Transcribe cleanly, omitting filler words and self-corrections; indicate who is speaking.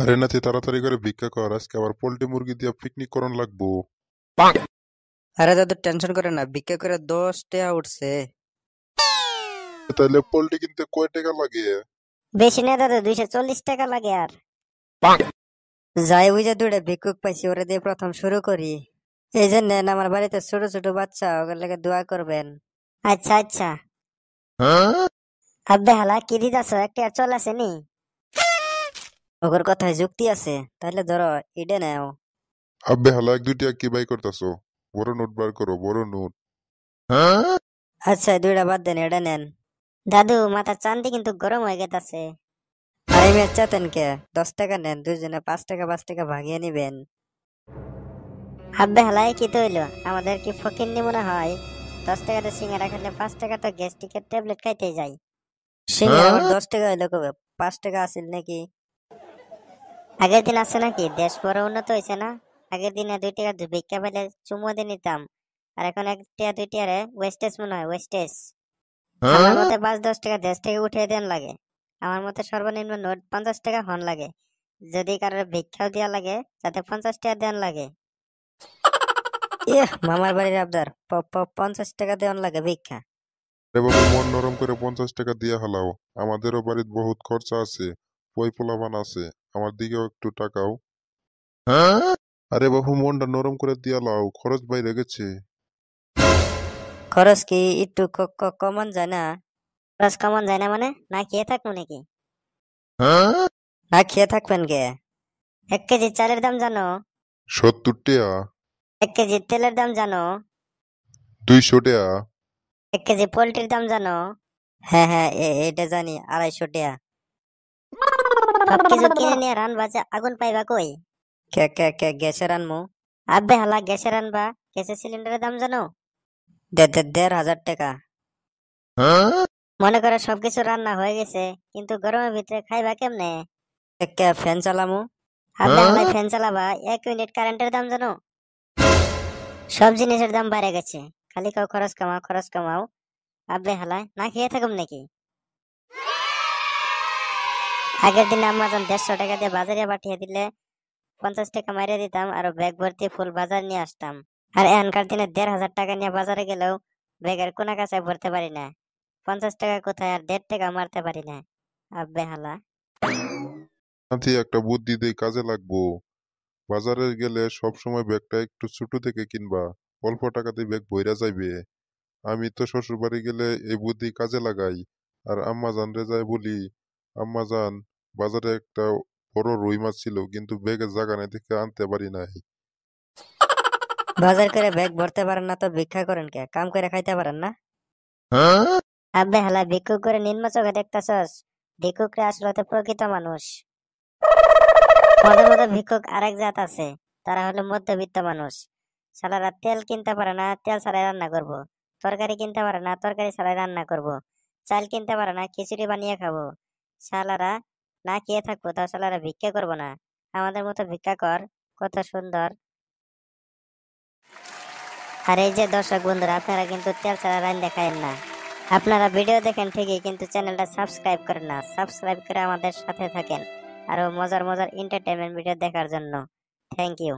Speaker 1: আরে নাতি তাড়াতাড়ি করে ভিক্ষা কর, আজকে আবার পোল্ট্রি মুরগি দিয়ে পিকনিক করন লাগবো।
Speaker 2: আরে দাদু টেনশন করে না, ভিক্ষা করে 10 টাকা উঠছে।
Speaker 1: তাহলে পোল্ট্রি কিনতে কয় টাকা লাগে?
Speaker 3: বেশি না দাদু, 240 টাকা লাগে। আর
Speaker 2: যাই বুঝে দূরে ভিক্ষুক পাইছি, ওরে দিয়ে প্রথম শুরু করি। এই যে নেন, আমার বাড়িতে ছোট ছোট বাচ্চা, ওদের লাগে দোয়া করবেন।
Speaker 3: আচ্ছা আচ্ছা। আব্বে হালা কি দিদাস, একটা আর চল আছে নি?
Speaker 2: ওর কথায় যুক্তি আছে, তাহলে ধরো ইডে নেও।
Speaker 1: আব্বে হালা এক দুইটা কি বাই করতেছো? বড় নোট বার করো, বড় নোট।
Speaker 2: আচ্ছা, 2টা বাদ দেন, এটা নেন।
Speaker 3: দাদু মাথা চান্দি কিন্তু গরম হয়ে গেছে।
Speaker 2: আরে মেয়ে চাতেন কে? 10 টাকা নেন, দুজনে 5 টাকা 5 টাকা ভাগিয়ে নিবেন।
Speaker 3: আব্বে হালাই কি তো হইলো, আমাদের কি ফকির নি মনে হয়? 10 টাকাতে সিঙ্গারা খেলে 5 টাকা তো গ্যাস্ট্রিকের ট্যাবলেট খাইতে যাই।
Speaker 2: সিঙ্গার আবার 10 টাকা হইলো কবে? 5 টাকা আসিল নাকি?
Speaker 3: আগের দিন আছে নাকি? দেশ বড় উন্নত হয়েছে না? আগের দিনে 2 টাকা ভিক্ষা পেলে চুমো দিয়ে নিতাম, আর এখন 1 টাকা 2 টাকা ওয়েস্টেজ মনে হয়, ওয়েস্টেজ। আমার মতে 5-10 টাকা দেশ থেকে উঠিয়ে দেন লাগে। আমার মতে সর্বনিম্ন নোট 50 টাকা হন লাগে, যদি কারোর ভিক্ষাও দেওয়া লাগে যাতে 50 টাকা দেন লাগে।
Speaker 2: মামার বাড়ির আবদার, 50 টাকা দেওয়ান লাগে ভিক্ষা?
Speaker 1: আরে বাবু মন নরম করে 50 টাকা দিয়ে হালাও। আমাদেরও বাড়িতে বহুত খরচা আছে, পই পোলাপান আছে, আমার দিকেও একটু টাকাও। আরে বাবু মনটা নরম করে দিয়া লাও, খরচ বাইরে গেছে।
Speaker 2: খরচ কি একটু কমান যায় না?
Speaker 3: খরচ কমন যায় না মানে? না খেয়ে থাকবো নাকি?
Speaker 2: না খেয়ে থাকবেন কে?
Speaker 3: 1 কেজি চালের দাম জানো?
Speaker 1: 70 টাকা।
Speaker 3: 1 কেজি তেলের দাম জানো?
Speaker 1: 200 টাকা।
Speaker 3: 1 কেজি পোল্ট্রির দাম জানো?
Speaker 2: হ্যাঁ হ্যাঁ, এটা জানি, 250 টাকা।
Speaker 3: সবকিছু কিনে নিয়ে রান বাজে, আগুন পাইবা কই?
Speaker 2: কে কে কে গ্যাসের আনমু?
Speaker 3: আব্বে হালা গ্যাসের রানবা? গ্যাসের সিলিন্ডারের দাম জানো?
Speaker 2: 1,500 টাকা।
Speaker 3: মনে করে সবকিছু রান্না হয়ে গেছে, কিন্তু গরমের ভিতরে খাইবা কেমনে?
Speaker 2: কে ফ্যান চালামু?
Speaker 3: আব্বে হালাই ফ্যান চালাবা? 1 ইউনিট কারেন্টের দাম জানো? সব জিনিসের দাম বেড়ে গেছে, খালি কাও খরচ কামাও খরচ কামাও। আব্বে হালায় না খেয়ে থাকুম নাকি? আগের দিন আম্মাজান 150 টাকা দিয়ে বাজারে পাঠিয়ে দিলে 50 টাকা মারিয়ে দিতাম, আর ব্যাগ ভর্তি ফুল বাজার নিয়ে আসতাম। আর এখনকার দিনে 1,500 টাকা নিয়ে বাজারে গেলেও ব্যাগের কোনা কাছে ভরতে পারি না। 50 টাকা কোথায়, আর 1.5 টাকা মারতে পারি না। আব্বে হালা।
Speaker 1: নাতি একটা বুদ্ধি দেই, কাজে লাগবো। বাজারে গেলে সব সময় ব্যাগটা একটু ছোট থেকে কিনবা, অল্প টাকাতে ব্যাগ বইরা যাইবে। আমি তো শ্বশুর বাড়ি গেলে এই বুদ্ধি কাজে লাগাই, আর আম্মা জান রে যাই বলি, আম্মা জান, বাজারে একটা বড় রুই মাছ ছিল, কিন্তু ব্যাগের জায়গা নাই থেকে আনতে পারি নাই।
Speaker 2: বাজার করে ব্যাগ ভরতে পারেন না তো ভিক্ষা করেন কে? কাম করে খাইতে পারেন না?
Speaker 3: আব্বে হালা ভিক্ষুক করে নিম্ন চোখে দেখতাছস? ভিক্ষুকরা আসলে তো প্রকৃত মানুষ। মধ্যে মধ্যে ভিক্ষুক আরেক জাত আছে, তারা হলো মধ্যবিত্ত মানুষ। শালারা তেল কিনতে পারে না, তেল ছাড়াই রান্না করব। তরকারি কিনতে পারে না, তরকারি ছাড়াই রান্না করব। চাল কিনতে পারে না, খিচুড়ি বানিয়ে খাবো। শালারা না খেয়ে থাকবো, তাও শালারা ভিক্ষা করবো না। আমাদের মতো ভিক্ষা কর, কত সুন্দর। আর এই যে দর্শক বন্ধুরা, আপনারা কিন্তু তেল ছাড়া রান্না খায়েন না। আপনারা ভিডিও দেখেন ঠিকই, কিন্তু চ্যানেলটা সাবস্ক্রাইব করেন না। সাবস্ক্রাইব করে আমাদের সাথে থাকেন আরো মজার মজার এন্টারটেইনমেন্ট ভিডিও দেখার জন্য। Thank you.